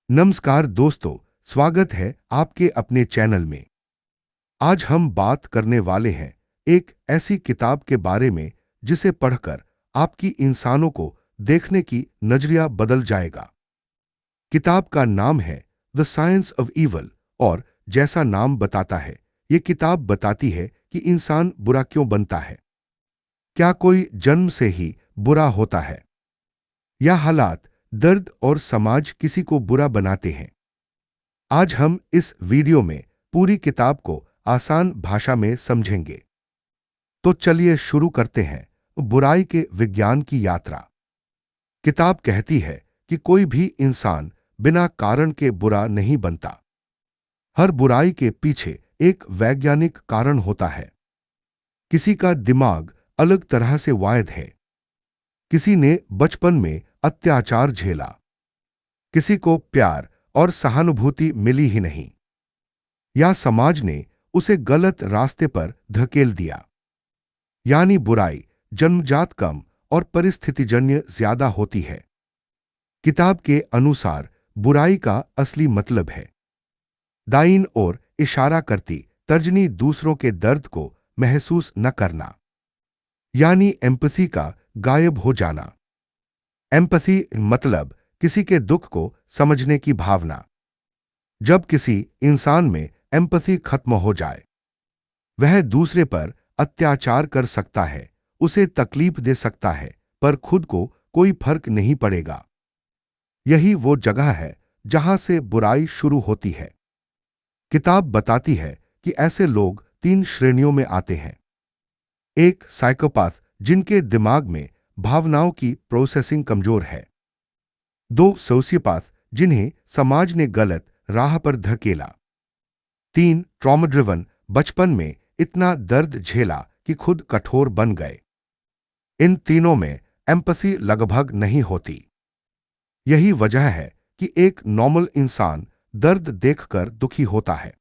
नमस्कार दोस्तों, स्वागत है आपके अपने चैनल में। आज हम बात करने वाले हैं एक ऐसी किताब के बारे में जिसे पढ़कर आपकी इंसानों को देखने की नजरिया बदल जाएगा। किताब का नाम है द साइंस ऑफ ईवल और जैसा नाम बताता है, ये किताब बताती है कि इंसान बुरा क्यों बनता है। क्या कोई जन्म से ही बुरा होता है या हालात, दर्द और समाज किसी को बुरा बनाते हैं? आज हम इस वीडियो में पूरी किताब को आसान भाषा में समझेंगे। तो चलिए शुरू करते हैं बुराई के विज्ञान की यात्रा। किताब कहती है कि कोई भी इंसान बिना कारण के बुरा नहीं बनता। हर बुराई के पीछे एक वैज्ञानिक कारण होता है। किसी का दिमाग अलग तरह से वायद है। किसी ने बचपन में अत्याचार झेला, किसी को प्यार और सहानुभूति मिली ही नहीं, या समाज ने उसे गलत रास्ते पर धकेल दिया। यानी बुराई जन्मजात कम और परिस्थितिजन्य ज्यादा होती है। किताब के अनुसार बुराई का असली मतलब है दाईं ओर इशारा करती तर्जनी दूसरों के दर्द को महसूस न करना, यानी एम्पैथी का गायब हो जाना। एम्पैथी मतलब किसी के दुख को समझने की भावना। जब किसी इंसान में एम्पैथी खत्म हो जाए, वह दूसरे पर अत्याचार कर सकता है, उसे तकलीफ दे सकता है, पर खुद को कोई फर्क नहीं पड़ेगा। यही वो जगह है जहां से बुराई शुरू होती है। किताब बताती है कि ऐसे लोग 3 श्रेणियों में आते हैं। एक साइकोपाथ, जिनके दिमाग में भावनाओं की प्रोसेसिंग कमजोर है। 2 सोशियोपाथ, जिन्हें समाज ने गलत राह पर धकेला। 3 ट्रॉमा ड्रिवन, बचपन में इतना दर्द झेला कि खुद कठोर बन गए। इन तीनों में एम्पैथी लगभग नहीं होती। यही वजह है कि एक नॉर्मल इंसान दर्द देखकर दुखी होता है,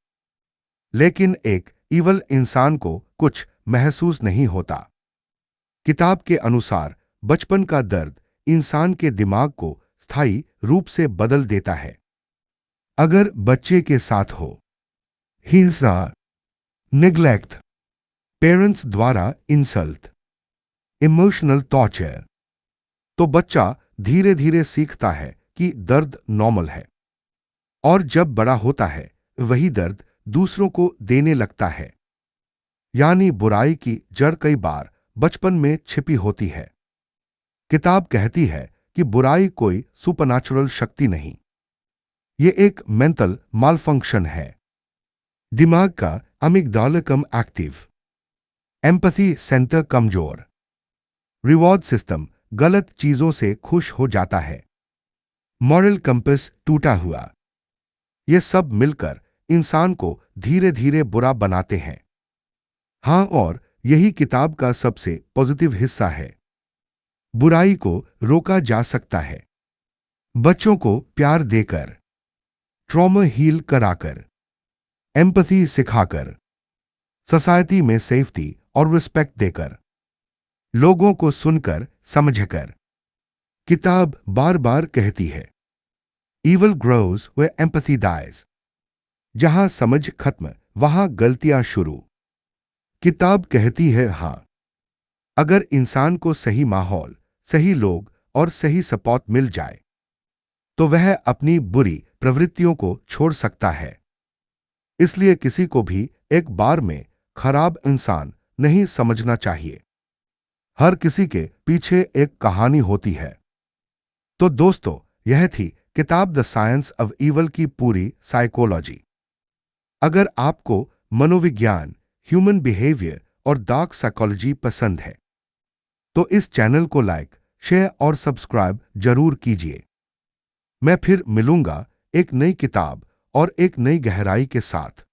लेकिन एक ईवल इंसान को कुछ महसूस नहीं होता। किताब के अनुसार बचपन का दर्द इंसान के दिमाग को स्थायी रूप से बदल देता है। अगर बच्चे के साथ हो हिंसा, निग्लेक्ट, पेरेंट्स द्वारा इंसल्ट, इमोशनल टॉर्चर, तो बच्चा धीरे धीरे सीखता है कि दर्द नॉर्मल है। और जब बड़ा होता है, वही दर्द दूसरों को देने लगता है। यानी बुराई की जड़ कई बार बचपन में छिपी होती है। किताब कहती है कि बुराई कोई सुपरनैचुरल शक्ति नहीं, ये एक मेंटल मालफंक्शन है। दिमाग का अमिगडाला कम एक्टिव, एम्पैथी सेंटर कमजोर, रिवॉर्ड सिस्टम गलत चीजों से खुश हो जाता है, मॉरल कंपास टूटा हुआ। ये सब मिलकर इंसान को धीरे धीरे बुरा बनाते हैं। हाँ, और यही किताब का सबसे पॉजिटिव हिस्सा है। बुराई को रोका जा सकता है, बच्चों को प्यार देकर, ट्रॉमा हील कराकर, एम्पैथी सिखाकर, सोसाइटी में सेफ्टी और रिस्पेक्ट देकर, लोगों को सुनकर समझकर। किताब बार बार कहती है, evil grows where empathy dies. जहां समझ खत्म, वहां गलतियां शुरू। किताब कहती है, हां, अगर इंसान को सही माहौल, सही लोग और सही सपोर्ट मिल जाए, तो वह अपनी बुरी प्रवृत्तियों को छोड़ सकता है। इसलिए किसी को भी एक बार में खराब इंसान नहीं समझना चाहिए। हर किसी के पीछे एक कहानी होती है। तो दोस्तों, यह थी किताब द साइंस ऑफ ईवल की पूरी साइकोलॉजी। अगर आपको मनोविज्ञान, ह्यूमन बिहेवियर और डार्क साइकोलॉजी पसंद है, तो इस चैनल को लाइक, शेयर और सब्सक्राइब जरूर कीजिए। मैं फिर मिलूंगा एक नई किताब और एक नई गहराई के साथ।